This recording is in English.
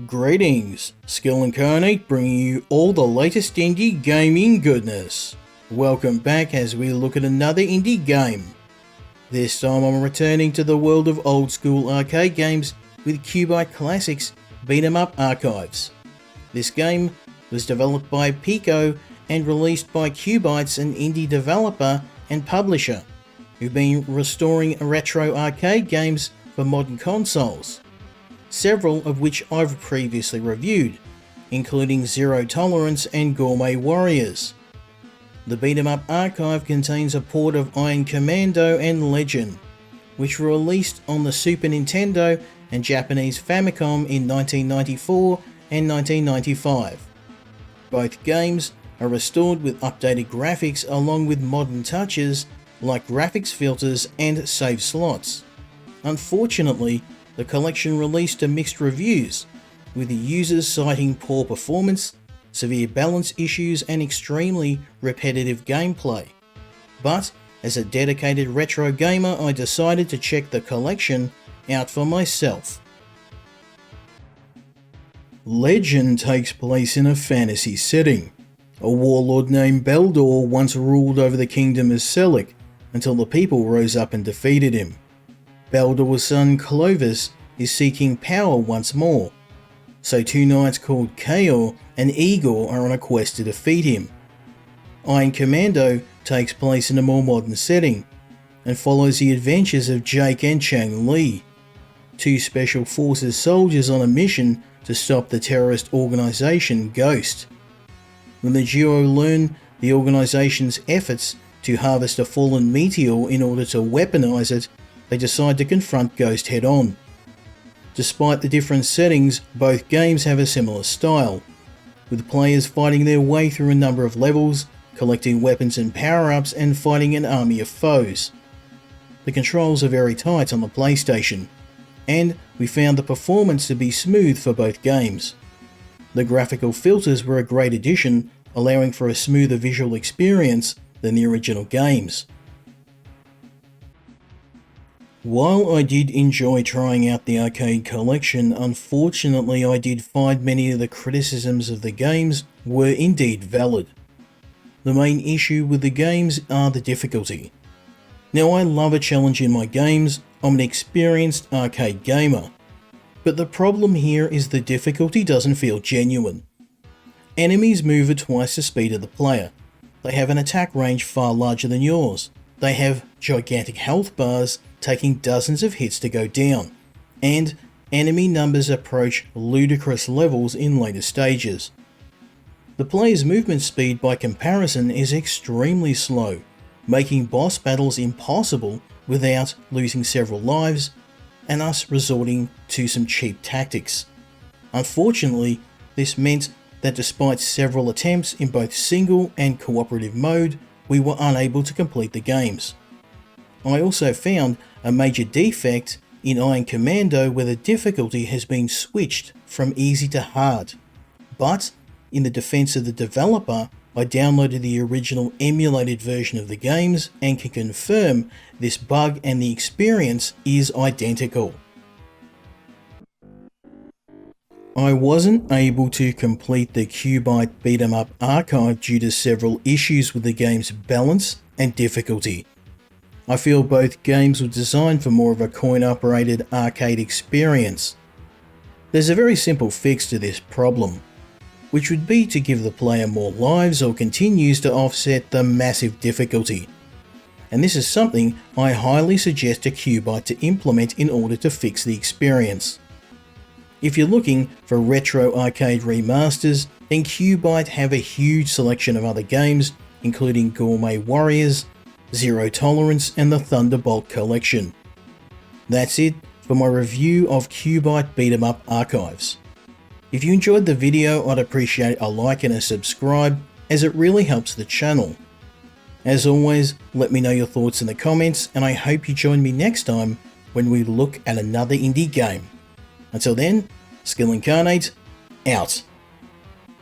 Greetings, Skill Incarnate bringing you all the latest indie gaming goodness. Welcome back as we look at another indie game. This time I'm returning to the world of old school arcade games with Qubyte Classics Beatemup Archives. This game was developed by Pico and released by Qubyte's an indie developer and publisher who've been restoring retro arcade games for modern consoles, several of which I've previously reviewed, including Zero Tolerance and Gourmet Warriors. The Beatemup Archive contains a port of Iron Commando and Legend, which were released on the Super Nintendo and Japanese Famicom in 1994 and 1995. Both games are restored with updated graphics along with modern touches like graphics filters and save slots. Unfortunately, the collection released to mixed reviews, with the users citing poor performance, severe balance issues and extremely repetitive gameplay. But as a dedicated retro gamer, I decided to check the collection out for myself. Legend takes place in a fantasy setting. A warlord named Beldor once ruled over the kingdom of Selic until the people rose up and defeated him. Beldor's son Clovis is seeking power once more, so two knights called Kaor and Igor are on a quest to defeat him. Iron Commando takes place in a more modern setting and follows the adventures of Jake and Chang Li, two special forces soldiers on a mission to stop the terrorist organisation Ghost. When the duo learn the organisation's efforts to harvest a fallen meteor in order to weaponize it, they decide to confront Ghost head-on. Despite the different settings, both games have a similar style, with players fighting their way through a number of levels, collecting weapons and power-ups and fighting an army of foes. The controls are very tight on the PlayStation, and we found the performance to be smooth for both games. The graphical filters were a great addition, allowing for a smoother visual experience than the original games. While I did enjoy trying out the arcade collection, unfortunately I did find many of the criticisms of the games were indeed valid. The main issue with the games are the difficulty. Now, I love a challenge in my games, I'm an experienced arcade gamer, but the problem here is the difficulty doesn't feel genuine. Enemies move at twice the speed of the player, they have an attack range far larger than yours, they have gigantic health bars taking dozens of hits to go down, and enemy numbers approach ludicrous levels in later stages. The player's movement speed by comparison is extremely slow, making boss battles impossible without losing several lives and us resorting to some cheap tactics. Unfortunately, this meant that despite several attempts in both single and cooperative mode, we were unable to complete the games. I also found a major defect in Iron Commando where the difficulty has been switched from easy to hard. But, in the defense of the developer, I downloaded the original emulated version of the games and can confirm this bug and the experience is identical. I wasn't able to complete the Qubyte Beatemup Archive due to several issues with the game's balance and difficulty. I feel both games were designed for more of a coin-operated arcade experience. There's a very simple fix to this problem, which would be to give the player more lives or continues to offset the massive difficulty. And this is something I highly suggest to Qubyte to implement in order to fix the experience. If you're looking for retro arcade remasters, then Qubyte have a huge selection of other games, including Gourmet Warriors, Zero Tolerance and the Thunderbolt collection. That's it for my review of Qubyte Beatemup Archives. If you enjoyed the video, I'd appreciate a like and a subscribe, as it really helps the channel. As always, let me know your thoughts in the comments, and I hope you join me next time when we look at another indie game. Until then, Skill Incarnate, out.